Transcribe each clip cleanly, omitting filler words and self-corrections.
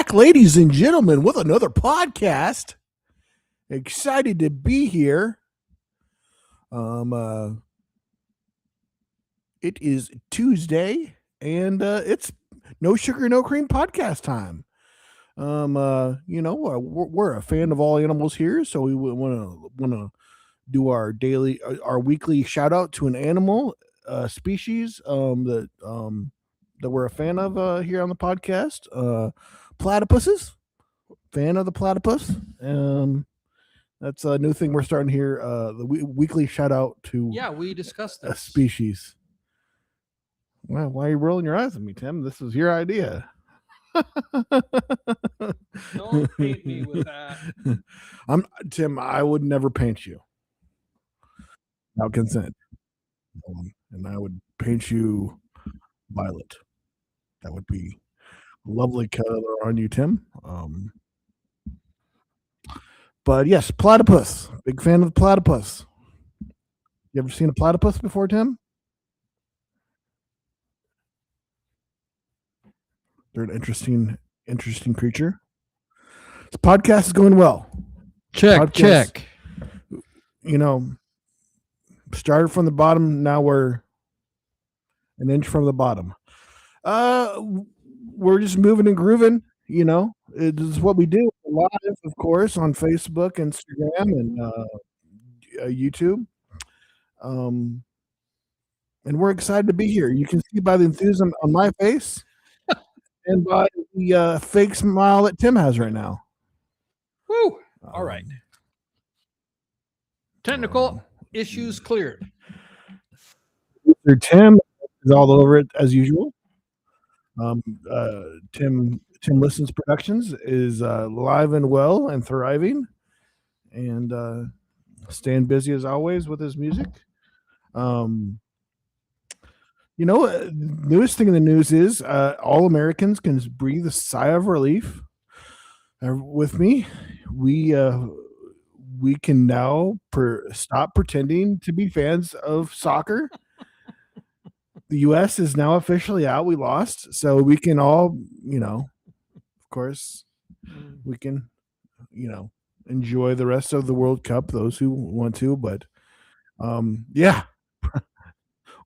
back, ladies and gentlemen, with another podcast. Excited to be here. It is Tuesday, and it's No Sugar, No Cream podcast time. We're a fan of all animals here, so we want to do our weekly shout out to an animal species that we're a fan of here on the podcast. Platypuses, fan of the platypus. That's a new thing we're starting here. The weekly shout out to we discussed a this species. Well, why are you rolling your eyes at me, Tim? This was your idea. Don't paint me with that. Tim. I would never paint you without consent, and I would paint you violet. That would be a lovely color on you, Tim. But yes, platypus. Big fan of the platypus. You ever seen a platypus before, Tim? They're an interesting creature. This podcast is going well. Check. Started from the bottom. Now we're an inch from the bottom. We're just moving and grooving. It is what we do live, of course, on Facebook, Instagram, and YouTube. And we're excited to be here. You can see by the enthusiasm on my face and by the fake smile that Tim has right now. Woo! All right. Technical issues cleared. Tim is all over it as usual. Tim Listens Productions is live and well and thriving, and staying busy as always with his music. Newest thing in the news is all Americans can breathe a sigh of relief. With me, we can now stop pretending to be fans of soccer. The U.S. is now officially out. We lost, so we can all, of course, we can, enjoy the rest of the World Cup. Those who want to, but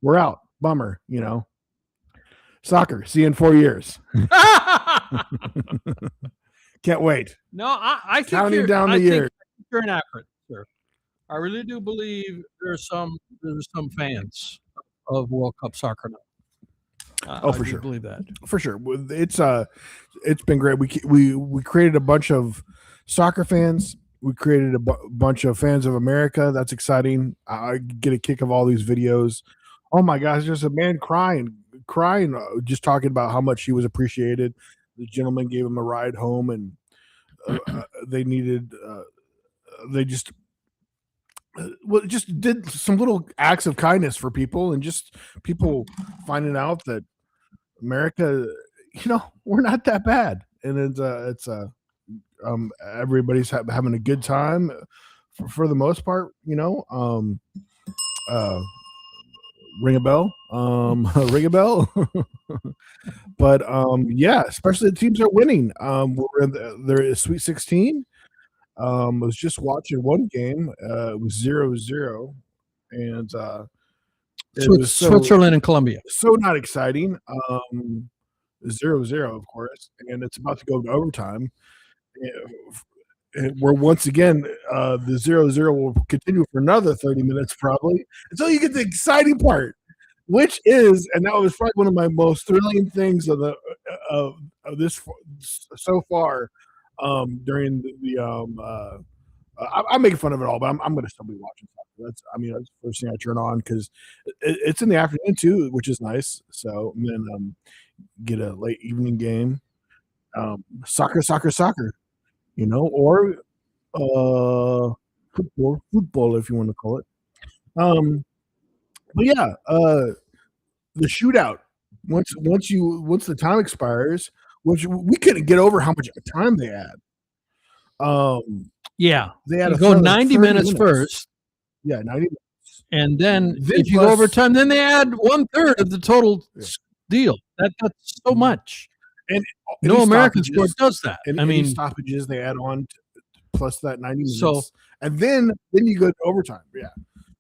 we're out. Bummer, Soccer. See you in 4 years. Can't wait. No, I think counting down the years. You're inaccurate, sir. I really do believe there's some fans of World Cup soccer now. For sure. Believe that for sure. It's been great. We created a bunch of soccer fans. We created a bunch of fans of America. That's exciting. I get a kick of all these videos. Oh my gosh, there's a man crying, just talking about how much he was appreciated. The gentleman gave him a ride home, and they just did some little acts of kindness for people, and just people finding out that America, we're not that bad, and it's everybody's having a good time for the most part. Ring a bell, ring a bell. But especially the teams are winning. They're in Sweet 16. I was just watching one game. It was 0-0, and it was Switzerland and Colombia. So not exciting. 0-0, of course, and it's about to go to overtime. And we're once again, the 0-0 will continue for another 30 minutes probably until you get the exciting part, which is, and that was probably one of my most thrilling things of this so far. During the I'm making fun of it all, but I'm going to still be watching. That's the first thing I turn on because it's in the afternoon too, which is nice. So and then get a late evening game, soccer. Or football, if you want to call it. But yeah, the shootout. Once the time expires, which we couldn't get over how much time they had. They had to go 90 minutes first. Yeah, 90 minutes. And then if you go overtime, then they add 1/3 of the total deal. That's so much. And No any American sport stoppages, does that. and I any mean, stoppages they add on plus that 90 so minutes, and then you go to overtime. Yeah,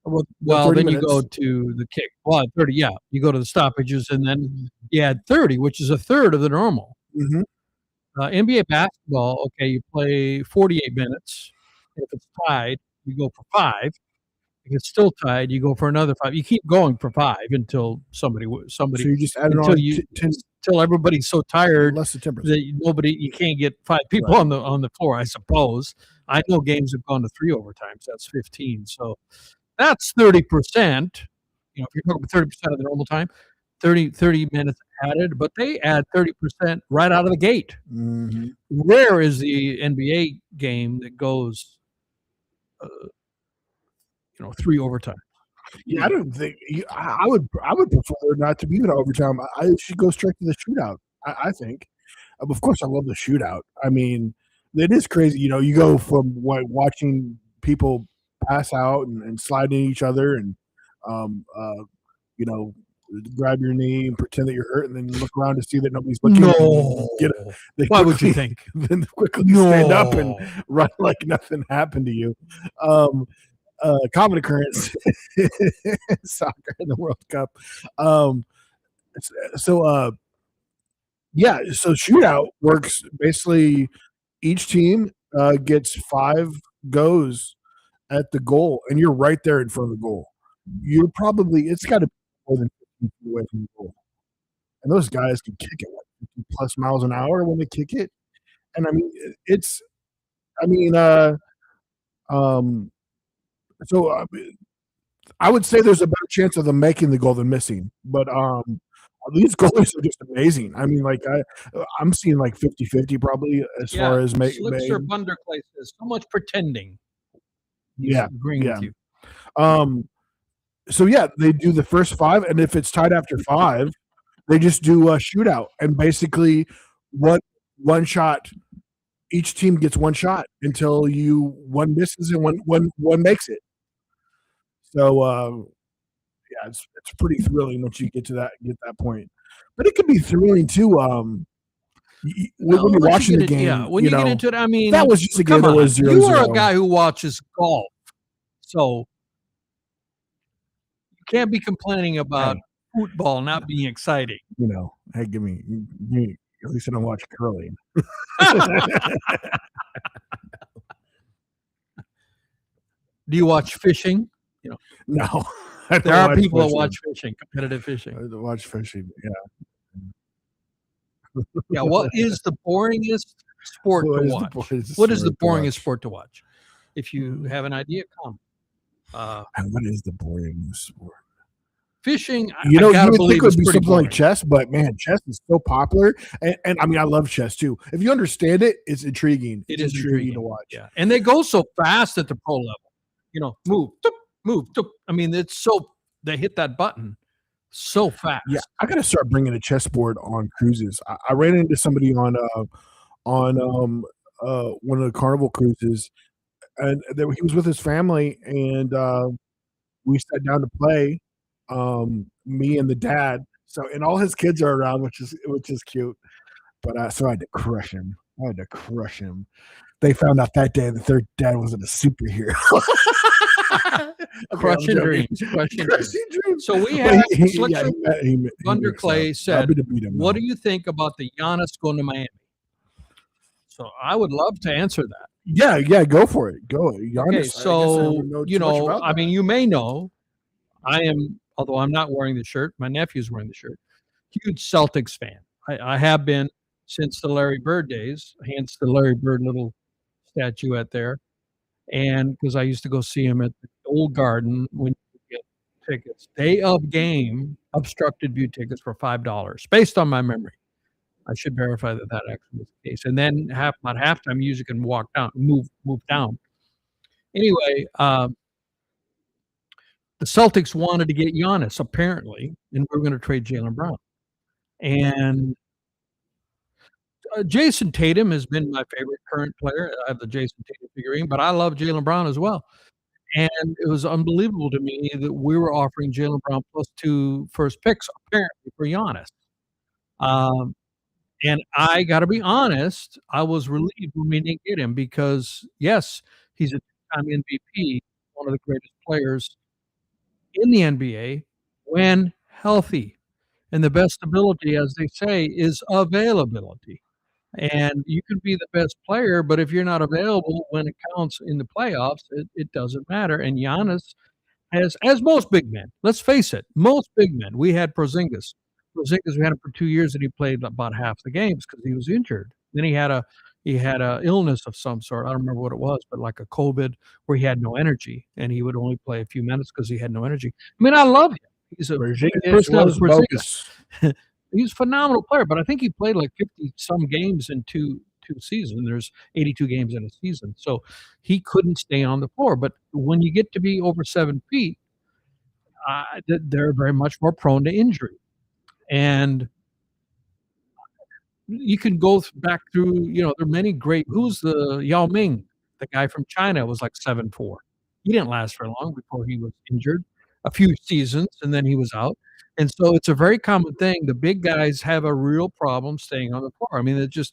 the well, 30 then you go minutes. to the kick. Well, 30, yeah. You go to the stoppages, and then you add 30, which is a third of the normal. Mhm. NBA basketball, okay, you play 48 minutes. If it's tied, you go for 5. If it's still tied, you go for another 5. You keep going for 5 until somebody So you just added until on you 10, until everybody's so tired less than 10%. that you can't get 5 people Right. on the floor, I suppose. I know games have gone to 3 overtimes. That's 15. So that's 30%. You know, if you're talking about 30% of the normal time, 30 minutes added, but they add 30% right out of the gate. Mhm. Rare is the NBA game that goes, 3 overtime. Yeah, I don't think I would prefer there not to be an overtime. I should go straight to the shootout. I think. Of course, I love the shootout. I mean, it is crazy. You know, you go from watching people pass out and slide in each other, and um, uh, you know, grab your knee and pretend that you're hurt, and then you look around to see that nobody's looking. And No. they Why would you quickly think? then quickly stand up and No. run like nothing happened to you. Common occurrence in soccer in the World Cup. Um, so yeah, so shootout works basically. Each team gets 5 goes at the goal, and you're right there in front of the goal. You're probably it's got to be more than 15 feet away from the goal, and those guys can kick it like 50 plus miles an hour when they kick it. And I mean, it's I mean, um, so I would say there's a better chance of them making the goal than missing, but these goalies are just amazing. I mean, like I'm seeing like 50-50 probably as Yeah, far as Slickster Bunderclay says, "So much pretending." He's yeah, agreeing yeah. with you. Um, so yeah, they do the first 5, and if it's tied after 5, they just do a shootout, and basically one shot. Each team gets one shot until one misses and one makes it. So yeah, it's pretty thrilling once you get that point. But it can be thrilling too. When you're Once watching the get game, when you get into it, I mean, that was just a game come that on. was 0-0. You are a guy who watches golf, so you can't be complaining about Hey, football not being exciting. Hey, give me at least I don't watch curling. Do you watch fishing? No, I don't There are watch people that fishing. watch fishing, competitive fishing. I don't watch fishing. Yeah. Yeah, what is the boringest sport to watch? What is the boringest sport to watch? If you have an idea, come. And what is the boringest sport? Fishing, You I gotta would think believe it would is be pretty something boring. like chess, but man, chess is so popular, and I mean, I love chess too. If you understand it, it's intriguing. It It's is intriguing to watch. Yeah, and they go so fast at the pro level. Move, toop, move, toop. I mean, they hit that button so fast. Yeah, I gotta start bringing a chessboard on cruises. I ran into somebody on one of the Carnival cruises, and he was with his family, and we sat down to play. Me and the dad. So and all his kids are around, which is cute. But so I had to crush him. They found out that day that their dad wasn't a superhero. Crushing dreams. Crushing dreams. So we have Slickster Bunderclay said, "What do you think about the Giannis going to Miami?" So I would love to answer that. Yeah, go for it. Go, Giannis. Okay, so I mean, you may know, I am, although I'm not wearing the shirt. My nephew's wearing the shirt. Huge Celtics fan. I have been since the Larry Bird days. Hence the Larry Bird little statuette there. And because I used to go see him at the old Garden when you could get tickets, day of game, obstructed view tickets for $5, based on my memory. I should verify that actually was the case. And then about halftime music and move down. Anyway, the Celtics wanted to get Giannis apparently, and we were going to trade Jaylen Brown. And Jason Tatum has been my favorite current player. I have the Jason Tatum figurine, but I love Jaylen Brown as well. And it was unbelievable to me that we were offering Jaylen Brown plus 2 first picks apparently for Giannis. And I got to be honest, I was relieved when we didn't get him because, yes, he's a two-time MVP, one of the greatest players in the NBA when healthy. And the best ability, as they say, is availability. And you can be the best player, but if you're not available when it counts in the playoffs, it doesn't matter. And Giannis as most big men, let's face it, most big men. We had Porzingis. Porzingis, we had him for 2 years, and he played about half the games because he was injured. Then he had a illness of some sort. I don't remember what it was, but like a COVID where he had no energy, and he would only play a few minutes because he had no energy. I mean, I love him. He's a personality. bogus. He's a phenomenal player, but I think he played like 50 some games in two seasons. There's 82 games in a season. So he couldn't stay on the floor. But when you get to be over 7 feet, they're very much more prone to injury. And you can go back through, there are many great. Who's the Yao Ming, the guy from China, was like 7'4". He didn't last very long before he was injured, a few seasons, and then he was out. And so it's a very common thing. The big guys have a real problem staying on the floor. I mean, it's just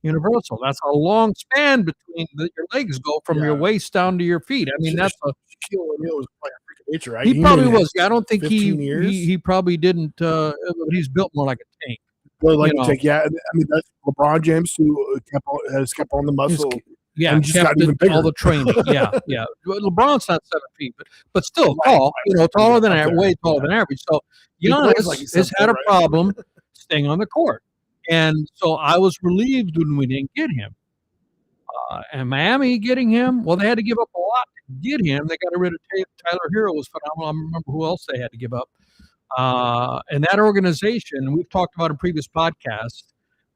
universal. That's a long span between your legs go from your waist down to your feet. I mean, that's a Shaquille O'Neal was playing freak of nature, right? he probably was. Yeah, I don't think 15 years. he probably didn't. He's built more like a tank. Well, like a tank, yeah. I mean, that's LeBron James who has kept on the muscle. Yeah, and just got even bigger. All the training. Yeah, yeah. LeBron's not 7 feet, but still tall. Taller than average, way taller than average. So Giannis has had a problem staying on the court, and so I was relieved when we didn't get him. And Miami getting him, well, they had to give up a lot to get him. They got rid of Tyler Hero was phenomenal. I don't remember who else they had to give up. And that organization, we've talked about in previous podcasts.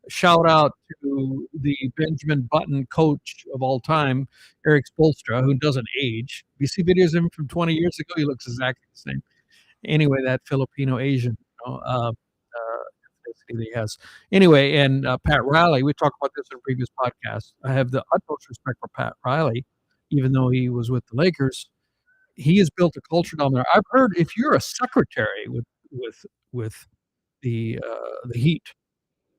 Shout out to the Benjamin Button coach of all time, Eric Spoelstra, who doesn't age. You see videos of him from 20 years ago, he looks exactly the same. Anyway, that Filipino Asian he has. Anyway, and Pat Riley, we talked about this in previous podcasts. I have the utmost respect for Pat Riley, even though he was with the Lakers. He has built a culture down there. I've heard if you're a secretary with the Heat,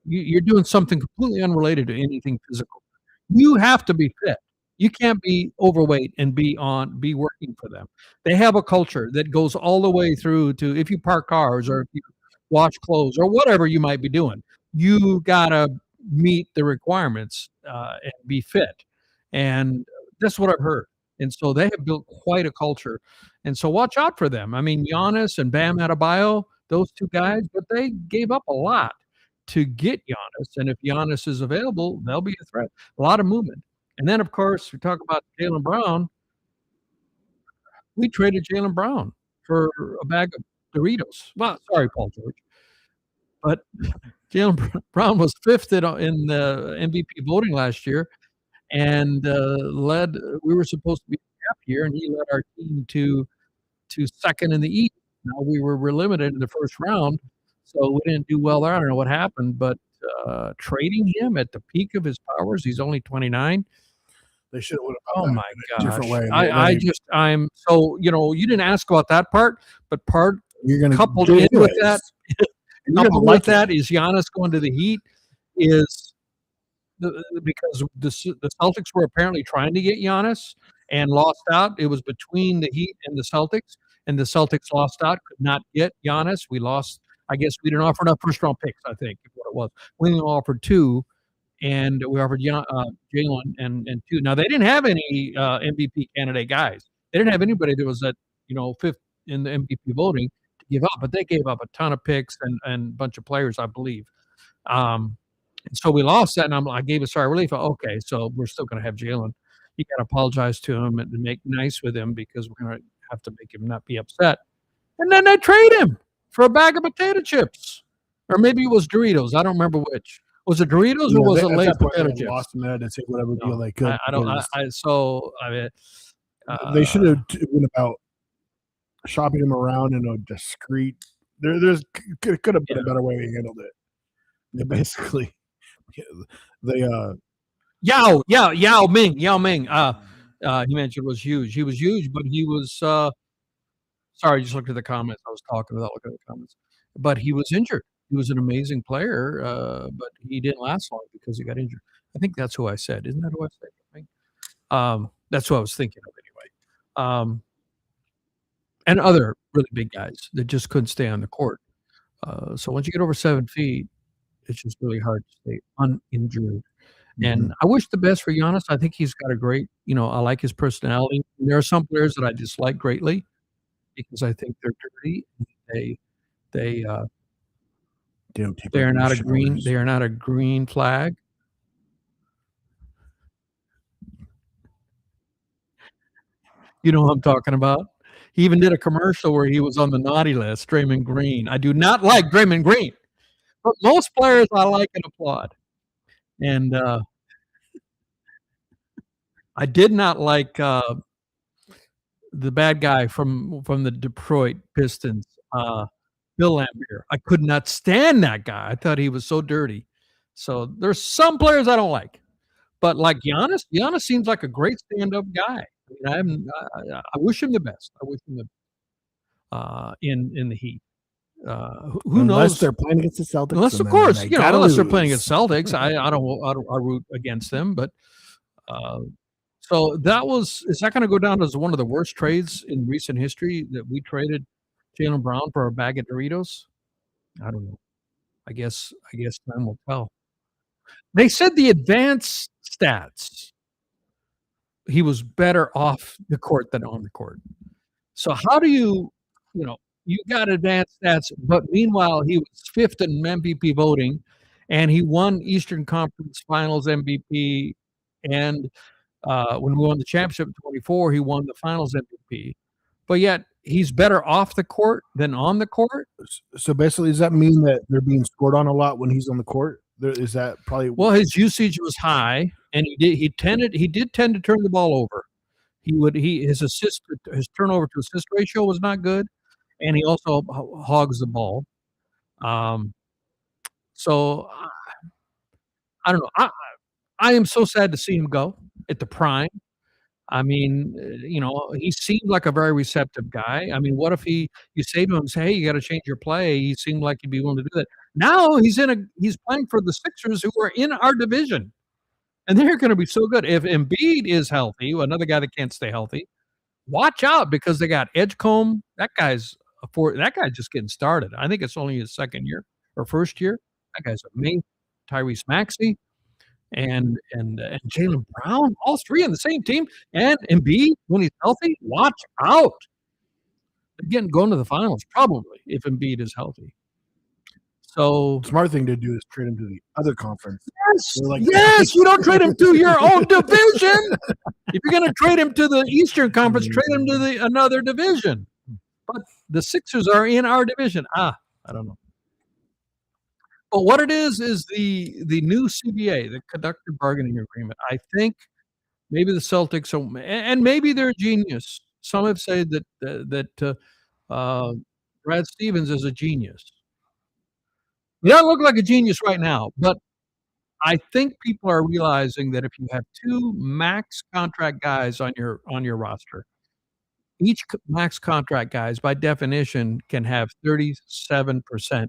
you're doing something completely unrelated to anything physical. You have to be fit. You can't be overweight and be working for them. They have a culture that goes all the way through to if you park cars or if you wash clothes or whatever you might be doing, you gotta meet the requirements and be fit. And that's what I've heard. And so they have built quite a culture. And so watch out for them. I mean, Giannis and Bam Adebayo, those two guys, but they gave up a lot to get Giannis. And if Giannis is available, they'll be a threat. A lot of movement. And then, of course, we talk about Jaylen Brown. We traded Jaylen Brown for a bag of Doritos. Well, sorry, Paul George. But Jaylen Brown was fifth in the MVP voting last year and we were supposed to be half year, and he led our team to second in the East. Now we were limited in the first round, so we didn't do well there. I don't know what happened, but trading him at the peak of his powers, he's only 29. They should have. Oh my gosh! Different way. I'm so you didn't ask about that part, but you're going to coupled in with that. Coupled with that is Giannis going to the Heat is because the Celtics were apparently trying to get Giannis and lost out. It was between the Heat and the Celtics, and the Celtics lost out, could not get Giannis. We lost. I guess we didn't offer enough first-round picks, I think, is what it was. We only offered 2, and we offered Jaylen and 2. Now, they didn't have any MVP candidate guys. They didn't have anybody that was at, 5th in the MVP voting to give up, but they gave up a ton of picks and a bunch of players, I believe. And so we lost that, and I gave a sigh of relief. Okay, so we're still going to have Jaylen. You got to apologize to him and make nice with him because we're going to have to make him not be upset. And then they trade him for a bag of potato chips, or maybe it was Doritos. I don't remember which. Was it Doritos or was it Lay's potato chips? Lost them and take whatever deal they could. They should have went about shopping him around in a discreet. There's could have been a better way he handled it. They basically. Yao Ming. He mentioned was huge. He was huge, but he was sorry, just looked at the comments. I was talking without looking at the comments. But he was injured. He was an amazing player, but he didn't last long because he got injured. I think that's who I said. Isn't that who I said? I think. That's what I was thinking of anyway. And other really big guys that just couldn't stay on the court. So once you get over 7 feet, it's just really hard to stay uninjured. And Mhm. I wish the best for Giannis. I think he's got a great, I like his personality. There are some players that I dislike greatly because I think they're dirty. They they They don't take they like are no not a green. showers. They are not a green flag. You know who I'm talking about? He even did a commercial where he was on the naughty list, Draymond Green. I do not like Draymond Green, but most players I like and applaud. And I did not like the bad guy from the Detroit Pistons, Bill Laimbeer. I could not stand that guy. I thought he was so dirty. So there's some players I don't like, but like Giannis seems like a great stand-up guy. I wish him the best. I wish him the in the Heat. Who Unless knows? they're playing against the Celtics, Unless, and of then course, they gotta unless they're playing against lose. Celtics, I root against them. But uh, so that was is that going to go down as one of the worst trades in recent history that we traded Jalen Brown for a bag of Doritos? I don't know. I guess time will tell. They said the advanced stats he was better off the court than on the court. So how do you know, you got advanced stats, but meanwhile he was fifth in MVP voting, and he won Eastern Conference Finals MVP, and when we won the championship in '24, he won the Finals MVP. But yet he's better off the court than on the court. So basically, does that mean that they're being scored on a lot when he's on the court? Is that probably Well, his usage was high, and he did tend to turn the ball over. His turnover to assist ratio was not good, and he also hogs the ball. Um, so I don't know. I am so sad to see him go at the prime. I mean, he seemed like a very receptive guy. I mean, what if you say to him, say, "Hey, you got to change your play." He seemed like he'd be willing to do that. Now he's playing for the Sixers, who are in our division, and they're going to be so good. If Embiid is healthy, another guy that can't stay healthy, watch out because they got Edgecombe. That guy's just getting started. I think it's only his second year or first year. That guy's amazing. Tyrese Maxey and Jalen Brown, all three on the same team, and Embiid when he's healthy. Watch out! Again, going to the finals probably if Embiid is healthy. So smart thing to do is trade him to the other conference. yes, you don't trade him to your own division. If you're going to trade him to the Eastern Conference, trade him to another division. But the Sixers are in our division. I don't know. But what it is the new CBA, the collective bargaining agreement. I think maybe the Celtics are, and maybe they're a genius. Some have said that Brad Stevens is a genius. He doesn't look like a genius right now, but I think people are realizing that if you have two max contract guys on your roster, each max contract guys by definition can have 37%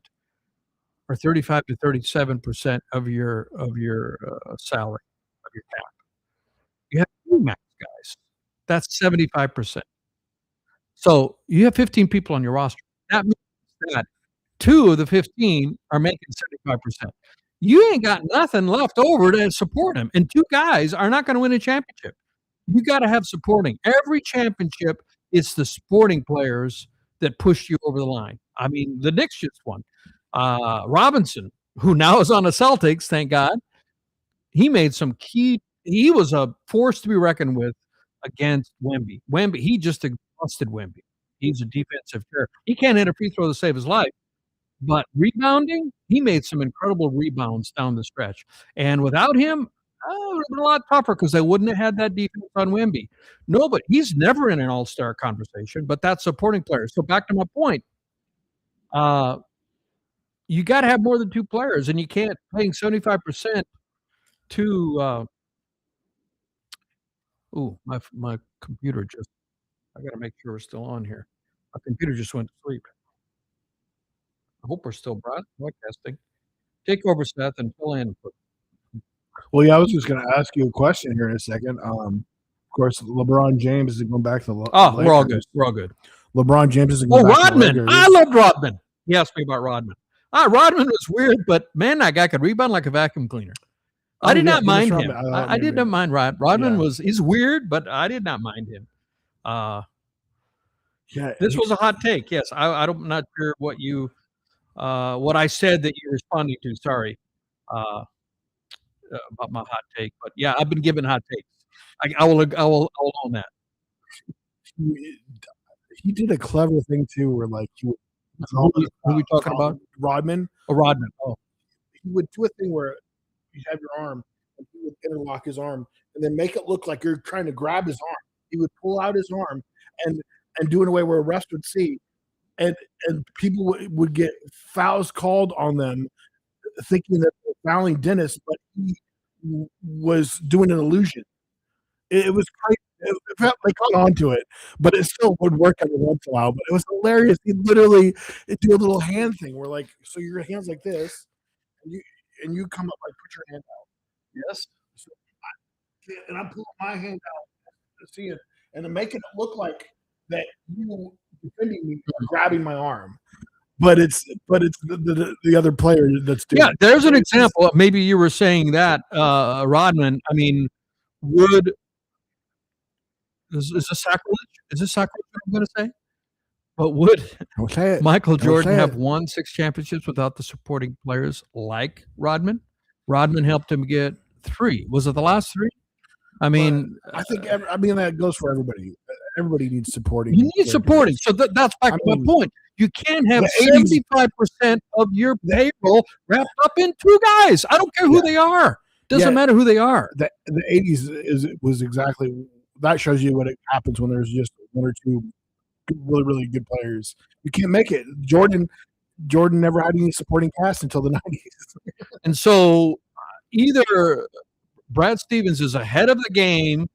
or 35 to 37% of your salary of your cap. You have two max guys. That's 75%. So you have 15 people on your roster. That means that two of the 15 are making 75%. You ain't got nothing left over to support them. And two guys are not going to win a championship. You got to have supporting. Every championship, it's the sporting players that push you over the line. I mean, the Knicks just won. Robinson, who now is on the Celtics, thank God, he made some key. He was a force to be reckoned with against Wemby. He just exhausted Wemby. He's a defensive terror. He can't hit a free throw to save his life, but rebounding, he made some incredible rebounds down the stretch. And without him, it would have been a lot tougher because they wouldn't have had that defense on Wemby. No, but he's never in an all-star conversation, but that's supporting players. So back to my point, uh, you got to have more than two players, and you can't paying 75% to. My computer just. I got to make sure we're still on here. My computer just went to sleep. I hope we're still broadcasting. Take over, Seth, and fill in. Well, yeah, I was just going to ask you a question here in a second. Of course, LeBron James is going back to the Lakers. We're all good. We're all good. LeBron James is going back to the Rodman. Lakers. I loved Rodman. He asked me about Rodman. Rodman was weird, but man, that guy could rebound like a vacuum cleaner. I did not mind him. I did not mind Rodman. He's weird, but I did not mind him. This was a hot take. Yes, I'm not sure what I said that you're responding to. Sorry about my hot take, but yeah, I've been given hot takes. I will own that. He did a clever thing too, where like who are we talking about? Rodman. Oh, Rodman. Oh, he would do a thing where you have your arm, and he would interlock his arm, and then make it look like you're trying to grab his arm. He would pull out his arm and do it in a way where a ref would see, and people would get fouls called on them, thinking that they're fouling Dennis, but he was doing an illusion. It was crazy. They caught on to it, but it still would work every once in a while. But it was hilarious. He literally do a little hand thing where, like, so your hand's like this, and you come up, like, put your hand out. Yes. So I'm pulling my hand out to see it, and to make it look like that you defending me, grabbing my arm. But it's the other player that's doing. Yeah, there's an example. Maybe you were saying that Rodman. I mean, is this sacrilege? Is this sacrilege? What I'm going to say? But would Michael Jordan have won 6 championships without the supporting players like Rodman? Rodman helped him get 3. Was it the last 3? I mean, I think that goes for everybody. Everybody needs supporting. You need supporting. So that's back to my point. You can't have 75% of your payroll wrapped up in 2 guys. I don't care who they are. Doesn't matter who they are. The 80s was exactly that. Shows you what it happens when there's just 1 or 2 really, really good players. You can't make it. Jordan never had any supporting cast until the 90s. And so either Brad Stevens is ahead of the game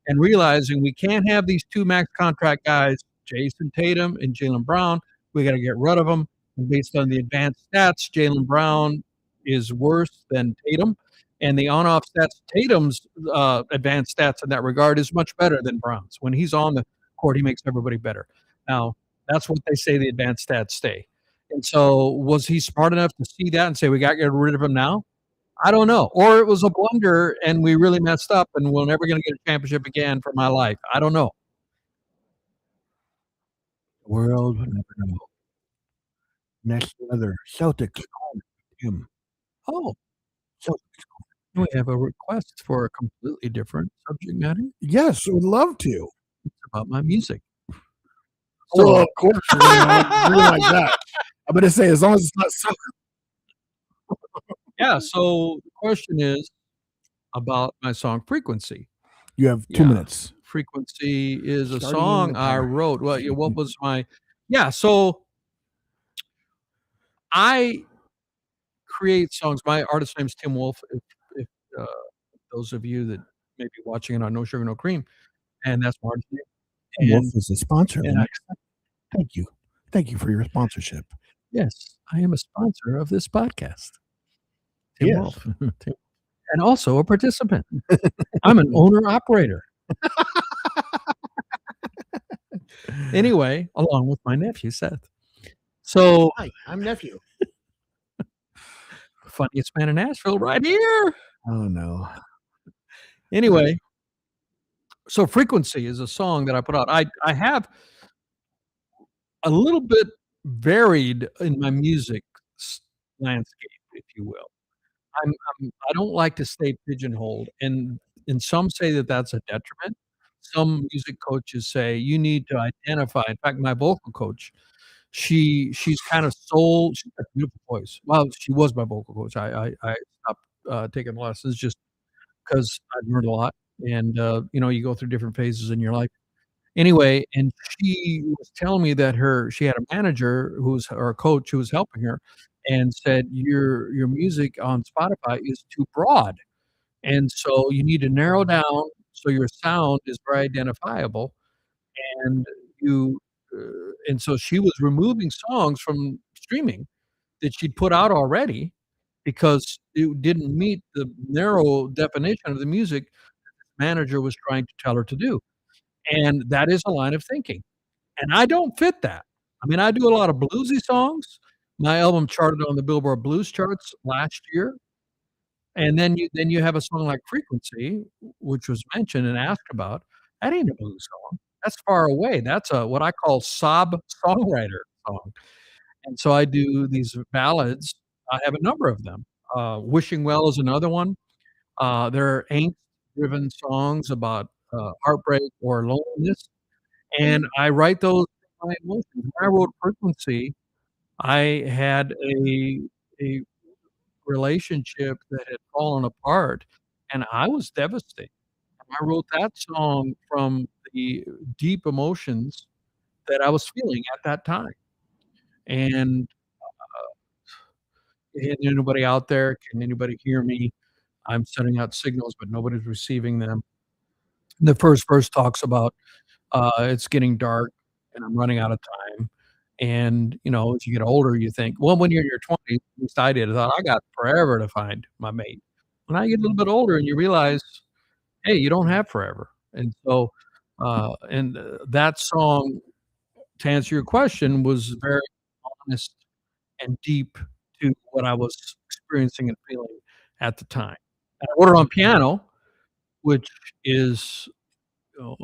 and realizing we can't have these 2 max contract guys, Jason Tatum and Jaylen Brown. We got to get rid of them. And based on the advanced stats, Jaylen Brown is worse than Tatum. And the on-off stats, Tatum's advanced stats in that regard is much better than Brown's. When he's on the court, he makes everybody better. Now, that's what they say the advanced stats stay. And so was he smart enough to see that and say, we got to get rid of him now? I don't know. Or it was a blunder and we really messed up and we're never going to get a championship again for my life. I don't know. The world would never know. Next weather, Celtics. Him. Oh, Celtics. We have a request for a completely different subject matter. Yes, I would love to. It's about my music. So, of course, you're like that. I'm going to say, as long as it's not so. Yeah, so the question is about my song Frequency. You have 2 minutes. Frequency is a song I wrote. Well, what was my... Yeah, so I create songs. My artist name is Tim Wolf. If those of you that may be watching it on No Sugar, No Cream, and that's my artist name. Wolf is a sponsor. Thank you. Thank you for your sponsorship. Yes, I am a sponsor of this podcast. Tim Wolf. And also a participant. I'm an owner-operator. Anyway, along with my nephew, Seth. So, hi, I'm nephew. Funniest man in Nashville right here. Oh, no. Anyway, so Frequency is a song that I put out. I have a little bit varied in my music landscape, if you will. I don't like to stay pigeonholed, and some say that that's a detriment. Some music coaches say you need to identify. In fact, my vocal coach, she's kind of soul. She's got a beautiful voice. Well, she was my vocal coach. I stopped taking lessons just because I'd learned a lot, and you go through different phases in your life. Anyway, and she was telling me that she had a manager or a coach who was helping her, and said your music on Spotify is too broad, and so you need to narrow down so your sound is very identifiable, and and so she was removing songs from streaming that she'd put out already because it didn't meet the narrow definition of the music the manager was trying to tell her to do. And that is a line of thinking. And I don't fit that. I mean, I do a lot of bluesy songs. My album charted on the Billboard Blues charts last year. And then you have a song like Frequency, which was mentioned and asked about. That ain't a blues song. That's far away. That's a what I call sob songwriter song. And so I do these ballads. I have a number of them. Wishing Well is another one. There are angst-driven songs about heartbreak or loneliness, and I write those from my emotions. When I wrote Frequency, I had a relationship that had fallen apart, and I was devastated. I wrote that song from the deep emotions that I was feeling at that time. And anybody out there? Can anybody hear me? I'm sending out signals, but nobody's receiving them. The first verse talks about it's getting dark and I'm running out of time. And as you get older, you think, well, when you're in your 20s, at least I did, I thought I got forever to find my mate. When I get a little bit older and you realize, hey, you don't have forever. And so, that song, to answer your question, was very honest and deep to what I was experiencing and feeling at the time. And I wrote it on piano, which is,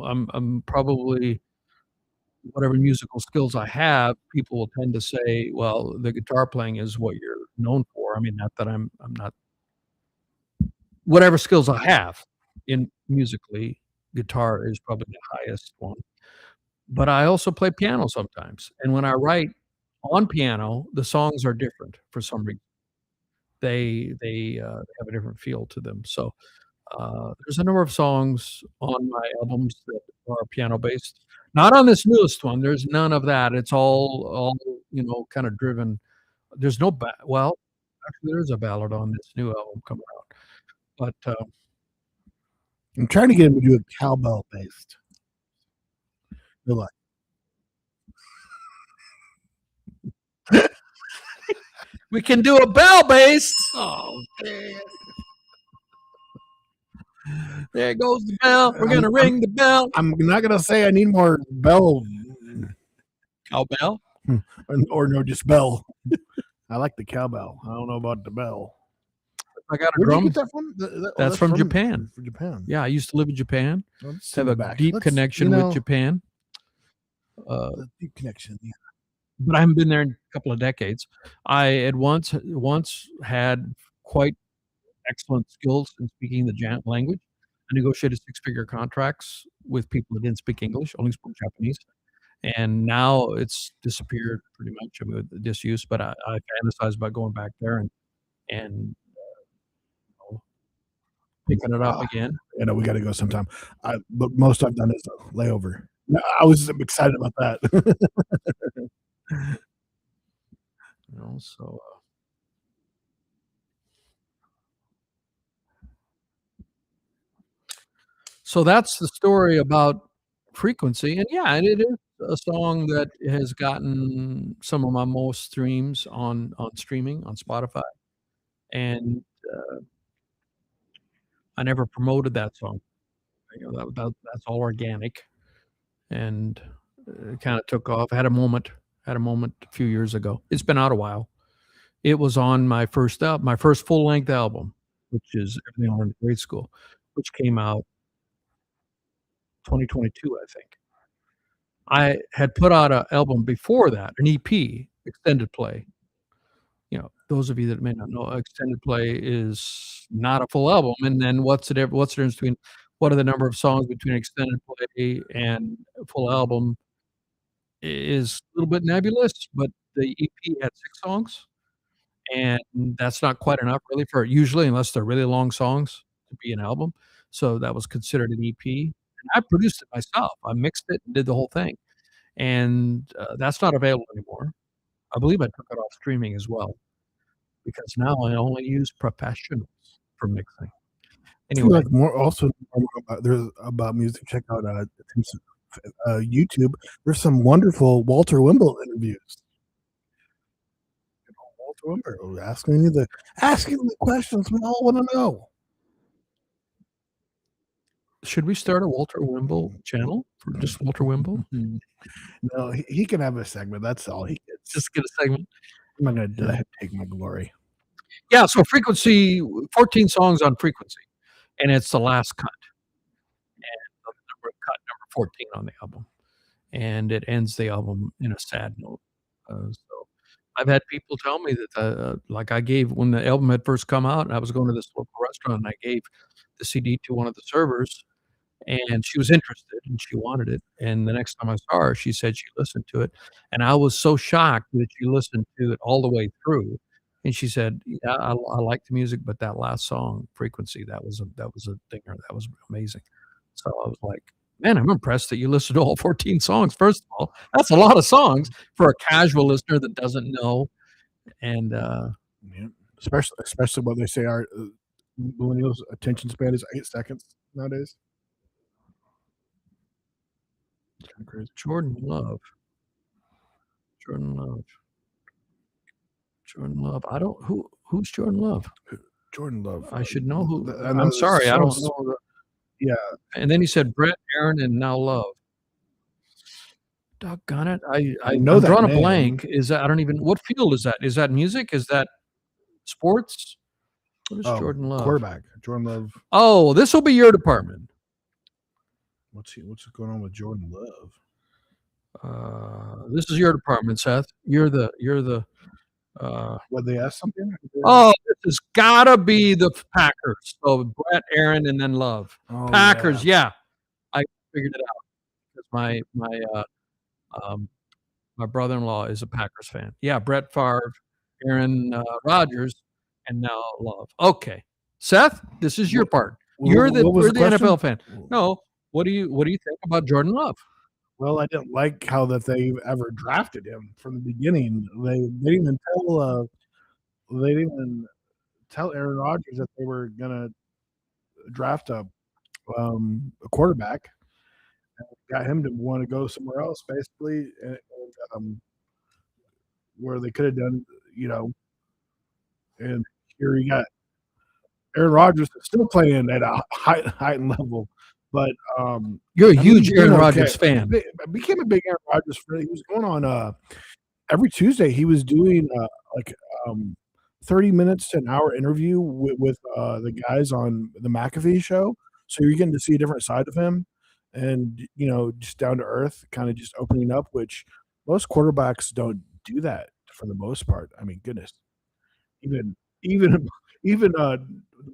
I'm probably whatever musical skills I have, people will tend to say, "Well, the guitar playing is what you're known for." I mean, not that I'm not whatever skills I have in musically, guitar is probably the highest one. But I also play piano sometimes, and when I write on piano, the songs are different for some reason. They have a different feel to them. So, there's a number of songs on my albums that are piano based. Not on this newest one. There's none of that. It's all kind of driven. There's no well, actually, there is a ballad on this new album coming out, but I'm trying to get him to do a cowbell based. Good luck. we can do a bell based. Oh man. There goes the bell. We're gonna ring the bell. I'm not gonna say I need more bell. Cowbell? Or no, just bell. I like the cowbell. I don't know about the bell. I got a Where drum. did you get that from? That's from Japan. From Japan. Yeah, I used to live in Japan. Let's Have a deep connection with Japan. Deep connection. Yeah. But I haven't been there in a couple of decades. I had once had quite excellent skills in speaking the language. I negotiated six-figure contracts with people that didn't speak English, only spoke Japanese. And now it's disappeared pretty much with the disuse. But I fantasize about going back there and picking it up again. I know we got to go sometime. But most I've done is a layover. I was excited about that. So that's the story about Frequency. And yeah, it is a song that has gotten some of my most streams on streaming on Spotify. And I never promoted that song. That's all organic, and it kind of took off. I had a moment a few years ago. It's been out a while. It was on my first full length album, which is Everything I Learned in Grade School, which came out 2022, I think. I had put out an album before that, an EP, extended play. Those of you that may not know, extended play is not a full album. And then what's the difference between what are the number of songs between extended play and a full album is a little bit nebulous, but the EP had 6 songs, and that's not quite enough really for usually, unless they're really long songs, to be an album. So that was considered an EP. And I produced it myself. I mixed it and did the whole thing. And that's not available anymore. I believe I took it off streaming as well, because now I only use professionals for mixing. Anyway, like more also there's about music. Check out YouTube. There's some wonderful Walter Wimble interviews. Remember, asking the questions we all want to know. Should we start a Walter Wimble channel for just Walter Wimble? No, he can have a segment. That's all he gets. Just get a segment. I'm not going to let him take my glory. Yeah, so Frequency, 14 songs on Frequency, and it's the last cut. And cut number 14 on the album. And it ends the album in a sad note. So I've had people tell me that, like I gave, when the album had first come out, I was going to this local restaurant, and I gave the CD to one of the servers, and she was interested, and she wanted it. And the next time I saw her, she said she listened to it, and I was so shocked that she listened to it all the way through. And she said, "Yeah, I like the music, but that last song, Frequency, that was a dinger. That was amazing." So I was like, "Man, I'm impressed that you listened to all 14 songs." First of all, that's a lot of songs for a casual listener that doesn't know. And Yeah. Especially what they say our millennials' attention span is 8 seconds nowadays. It's kind of crazy. Jordan Love. I don't who's Jordan Love? Jordan Love. I should know who. I know I'm sorry, I don't so- know. Yeah. And then he said Brett, Aaron, and now Love. Doggone it! I know I'm that drawing a name. blank. Is that, I don't even, what field is that? Is that music? Is that sports? What is Jordan Love? Quarterback. Jordan Love. Oh, this will be your department. What's going on with Jordan Love? This is your department, Seth. You're the. What, they asked something? Oh, this has got to be the Packers. So Brett, Aaron, and then Love. Oh, Packers, yeah. I figured it out because my brother-in-law is a Packers fan. Yeah, Brett Favre, Aaron Rodgers, and now Love. Okay, Seth, this is your part. You're the NFL fan. No, what do you think about Jordan Love? Well, I didn't like how that they ever drafted him from the beginning. They didn't even tell Aaron Rodgers that they were gonna draft a quarterback. Got him to want to go somewhere else, basically, and where they could have done, and here you got Aaron Rodgers still playing at a high level, but you're a huge Aaron Rodgers fan. I became a big Aaron Rodgers fan. He was going on every Tuesday. He was doing 30 minutes to an hour interview with the guys on the McAfee show. So you're getting to see a different side of him, and just down to earth, kind of just opening up, which most quarterbacks don't do that for the most part. I mean, goodness, even the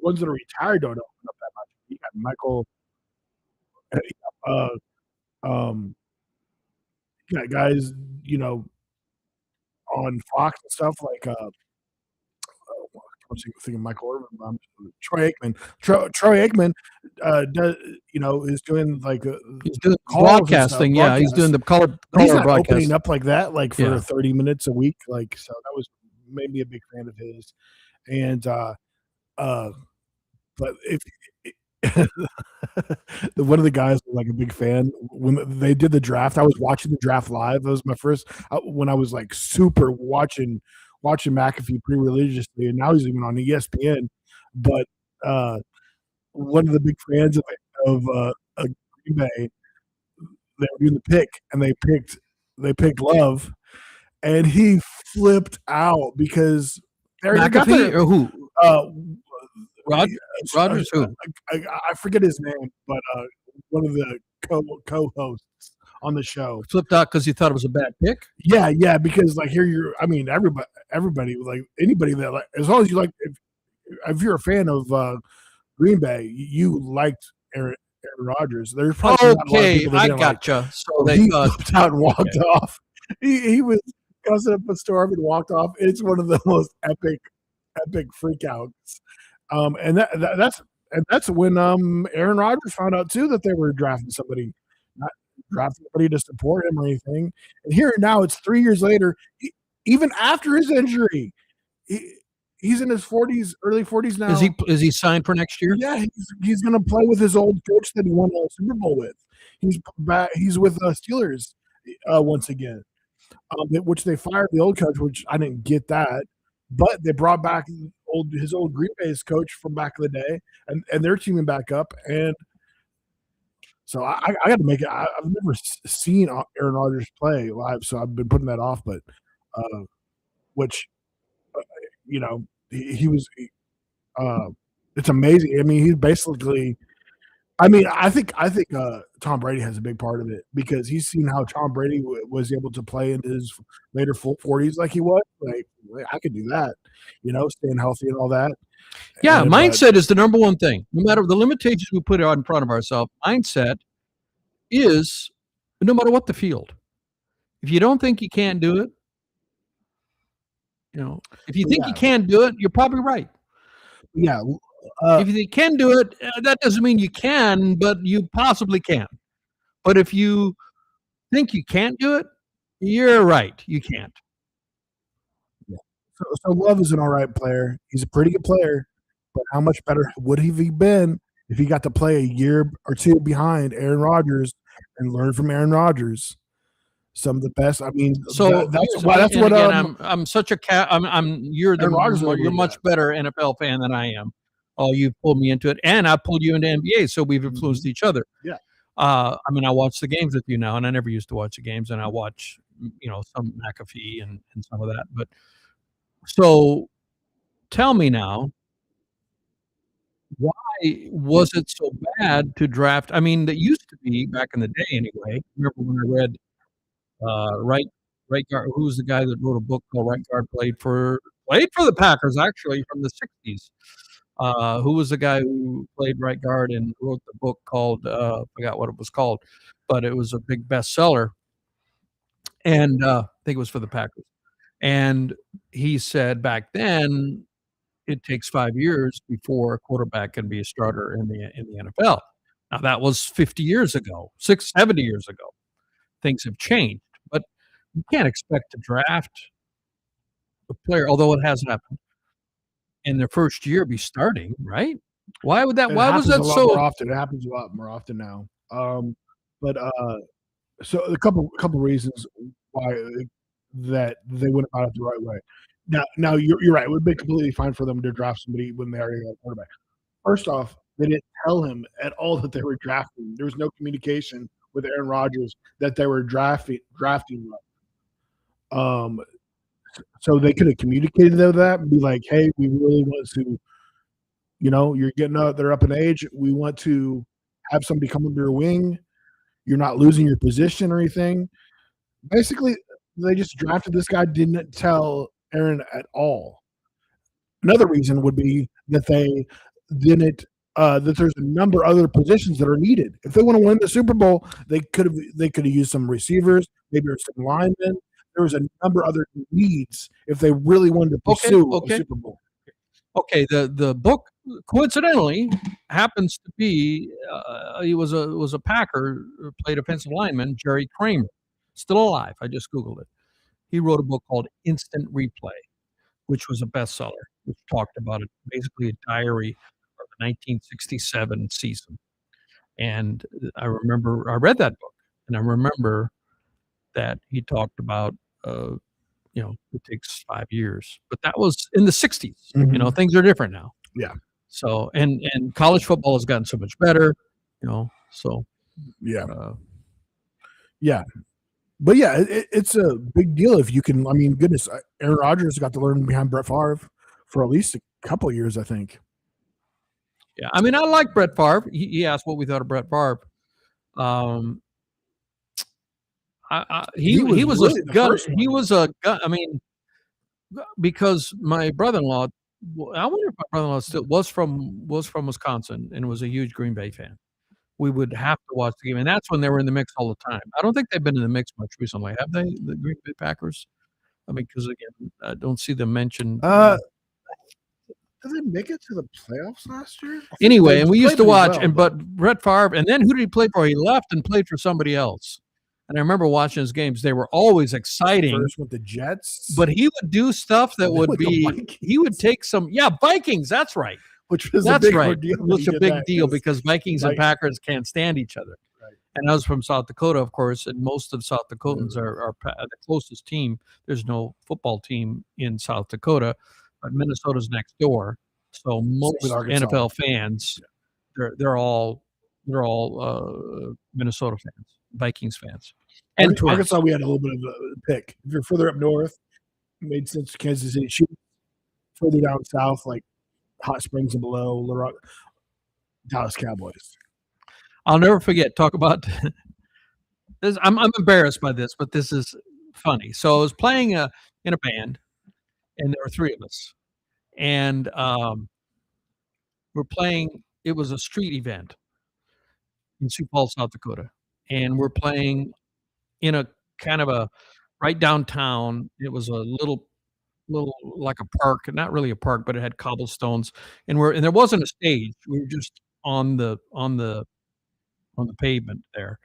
ones that are retired don't open up that much. You got Michael. You got guys, on Fox and stuff like I'm thinking Michael Irvin, Troy Aikman. Troy Aikman does, is doing like he's doing broadcasting. Yeah, he's doing the color broadcast. Opening up like that, like for 30 minutes a week. Like, so that made me a big fan of his. And but if one of the guys was like a big fan when they did the draft. I was watching the draft live. That was my first when I was like super watching McAfee pretty religiously, and now he's even on ESPN. But one of the big fans of Green Bay, they were doing the pick, and they picked Love, and he flipped out because McAfee or who? Rodgers, who? I forget his name, but one of the co-hosts on the show flipped out because he thought it was a bad pick. Yeah, because like here everybody like anybody that like, as long as you like, if you're a fan of Green Bay, you liked Aaron Rodgers. There's probably not a lot of people that gotcha. So he flipped out and walked off. He was cussing up a storm and walked off. It's one of the most epic freakouts. And that's when Aaron Rodgers found out too that they were drafting somebody, not drafting somebody to support him or anything. And here now, it's 3 years later. Even after his injury, he's in his 40s, early 40s now. Is he signed for next year? Yeah, he's going to play with his old coach that he won a Super Bowl with. He's back. He's with Steelers once again, which they fired the old coach, which I didn't get that. but they brought back his old Green Bay's coach from back in the day, and they're teaming back up. And so I got to make it. I've never seen Aaron Rodgers play live, so I've been putting that off. But which you know, he was. It's amazing. I mean, he's basically. I mean, I think Tom Brady has a big part of it because he's seen how Tom Brady was able to play in his later 40s like he was. Like I could do that, staying healthy and all that. Yeah, mindset is the number one thing. No matter the limitations we put out in front of ourselves, mindset is no matter what the field. If you don't think you can't do it, if you think you can't do it, you're probably right. Yeah. If you can do it, that doesn't mean you can, but you possibly can. But if you think you can't do it, you're right. You can't. Yeah. So Love is an all right player. He's a pretty good player, but how much better would he have been if he got to play a year or two behind Aaron Rodgers and learn from Aaron Rodgers? Some of the best. I mean, so that's what again, I'm such a cat. you're you're much better NFL fan than I am. Oh, you pulled me into it, and I pulled you into NBA, so we've influenced each other. Yeah. I mean, I watch the games with you now, and I never used to watch the games, and I watch, some McAfee and some of that. But so, tell me now, why was it so bad to draft? I mean, that used to be back in the day, anyway. Remember when I read right guard? Who's the guy that wrote a book called Right Guard played for the Packers, actually, from the '60s. Who was the guy who played right guard and wrote the book called, forgot what it was called, but it was a big bestseller. And I think it was for the Packers. And he said back then, it takes 5 years before a quarterback can be a starter in the NFL. Now, that was 50 years ago, 70 years ago. Things have changed. But you can't expect to draft a player, although it has happened, in their first year be starting, right? Why would that? Why was that so? More often. It happens a lot more often now. So a couple reasons why that they went about it the right way. Now you're right. It would be completely fine for them to draft somebody when they already got a quarterback. First off, they didn't tell him at all that they were drafting. There was no communication with Aaron Rodgers that they were drafting. So they could have communicated that and be like, "Hey, we really want to, you're getting up. They're up in age. We want to have somebody come under your wing. You're not losing your position or anything." Basically, they just drafted this guy. Didn't tell Aaron at all. Another reason would be that they didn't. That there's a number of other positions that are needed. If they want to win the Super Bowl, they could have used some receivers, maybe some linemen. There was a number of other needs if they really wanted to pursue a Super Bowl. Okay, the book coincidentally happens to be he was a Packer, played offensive lineman, Jerry Kramer, still alive. I just Googled it. He wrote a book called Instant Replay, which was a bestseller, which talked about it, basically a diary of the 1967 season. And I read that book, and I remember that he talked about, it takes 5 years, but that was in the '60s. Mm-hmm. Things are different now. Yeah. So, and college football has gotten so much better, so. Yeah. Yeah. But yeah, it's a big deal if you can. I mean, goodness, Aaron Rodgers got to learn behind Brett Favre for at least a couple of years, I think. Yeah. I mean, I like Brett Favre. He asked what we thought of Brett Favre. He was really a gun. He was a gun. I mean, because my brother-in-law, I wonder if my brother-in-law still was from Wisconsin and was a huge Green Bay fan. We would have to watch the game, and that's when they were in the mix all the time. I don't think they've been in the mix much recently, have they? The Green Bay Packers. I mean, because again, I don't see them mentioned. Did they make it to the playoffs last year? Anyway, and we used to watch, but Brett Favre, and then who did he play for? He left and played for somebody else. And I remember watching his games. They were always exciting. First with the Jets. But he would do stuff that would be – he would take some – Vikings, that's right. Which was a big deal. Which was a big deal because Vikings and Packers can't stand each other. Right. And I was from South Dakota, of course, and most of South Dakotans are the closest team. There's no football team in South Dakota, but Minnesota's next door. So most NFL fans, they're all Minnesota fans, Vikings fans, and Arkansas. We had a little bit of a pick. If you're further up north, it made sense. Kansas City, shoot further down south, like Hot Springs and below, Little Rock, Dallas Cowboys. I'll never forget. Talk about this. I'm embarrassed by this, but this is funny. So I was playing in a band, and there were three of us, and we're playing. It was a street event in Sioux Falls, South Dakota, and we're playing in a kind of a right downtown. It was a little like a park, not really a park, but it had cobblestones, and there wasn't a stage. We were just on the pavement there,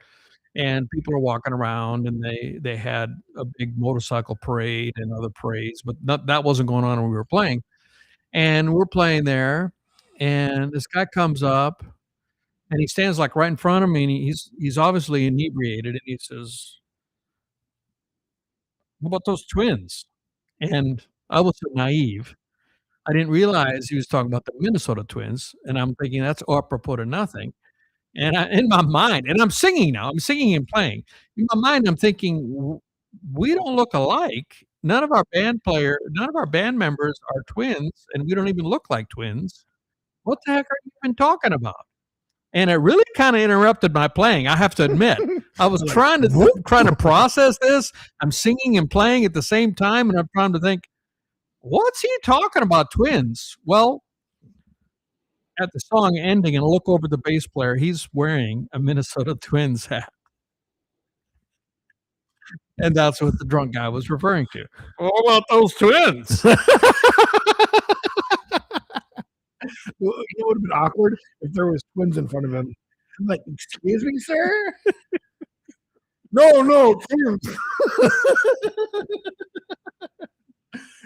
and people are walking around, and they had a big motorcycle parade and other parades, but that wasn't going on when we were playing. And we're playing there, and this guy comes up, and he stands like right in front of me, and he's obviously inebriated, and he says, "What about those twins?" And I was so naive. I didn't realize he was talking about the Minnesota Twins, and I'm thinking that's apropos to nothing. And in my mind, and I'm singing now. I'm singing and playing. In my mind, I'm thinking, we don't look alike. None of our band members are twins, and we don't even look like twins. What the heck are you even talking about? And it really kind of interrupted my playing. I have to admit, I was trying to process this. I'm singing and playing at the same time, and I'm trying to think, what's he talking about, twins? Well, at the song ending, and I look over the bass player, he's wearing a Minnesota Twins hat. And that's what the drunk guy was referring to. What about those twins? Well, it would have been awkward if there was twins in front of him. I'm like, excuse me, sir? No, twins.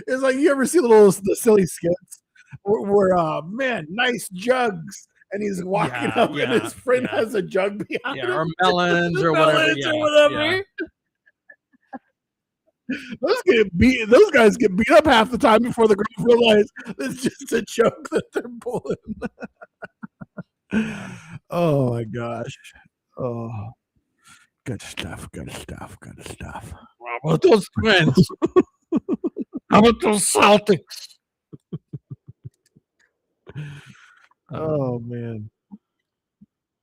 It's like, you ever see the silly skits where man, nice jugs, and he's walking up, and his friend has a jug behind him, or melons or whatever. Those guys get beat up half the time before the girls realize it's just a joke that they're pulling. Oh my gosh. Oh, good stuff. How about those twins? How about those Celtics? Oh man.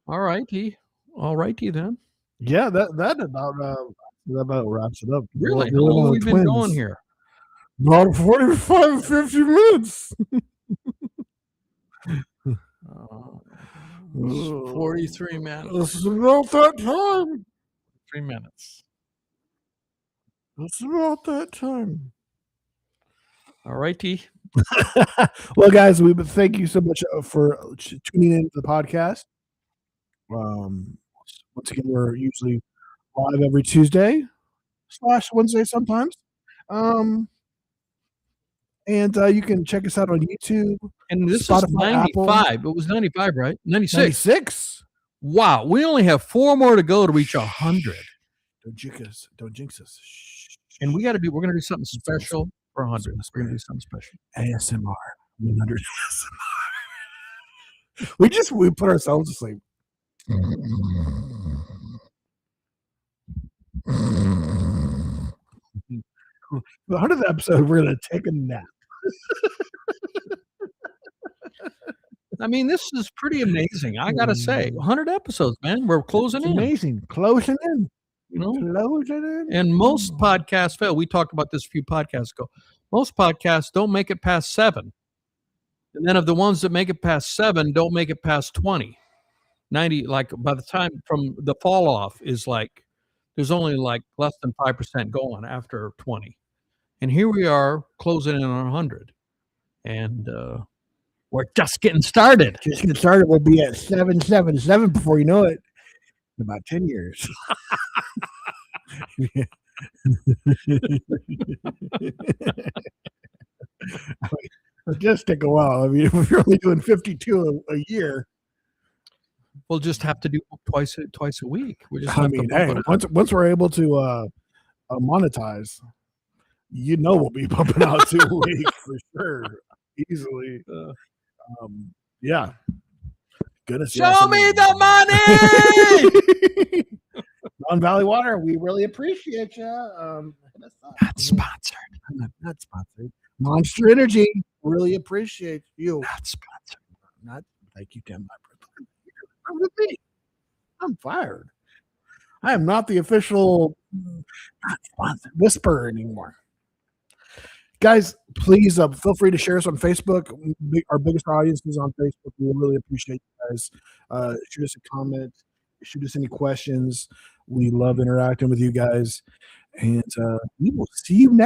All righty then. Yeah, that about wraps it up. Really? How long have we been going here? About 45, 50 minutes. 43 minutes. This is about that time. 3 minutes. It's about that time. All righty. Well, guys, thank you so much for tuning in to the podcast. Once again, we're usually live every Tuesday / Wednesday sometimes. And you can check us out on YouTube. And this Spotify, is 95. Apple. It was 95, right? 96. 96. Wow. We only have 4 more to go to reach 100. Don't jinx us. Shh. And we're going to do something special for 100. We're going to do something special. ASMR. 100 ASMR. We put ourselves to sleep. The 100th episode, we're going to take a nap. I mean, this is pretty amazing. I got to say, 100 episodes, man. We're closing in. Amazing. Closing in. You know? Closing in. And most podcasts fail. We talked about this a few podcasts ago. Most podcasts don't make it past 7. And then of the ones that make it past 7, don't make it past 20. 90, like by the time from the fall off is like, there's only like less than 5% going after 20. And here we are closing in on 100. And we're just getting started. We'll be at 777 before you know it. In about 10 years. It'll just take a while. I mean, if you're only doing 52 a year. We'll just have to do twice a week. We just I have mean, to bump hey, it up. once we're able to monetize, we'll be bumping out 2 a week for sure, easily. Yeah. Goodness. Show me the money. Mon Valley Water, we really appreciate you. Not sponsored. Not sponsored. Monster Energy, really appreciate you. Not sponsored. Not thank you, Tim. I'm fired. I am not the official not sponsored whisperer anymore. Guys, please feel free to share us on Facebook. Our biggest audience is on Facebook. We really appreciate you guys. Shoot us a comment. Shoot us any questions. We love interacting with you guys. And we will see you next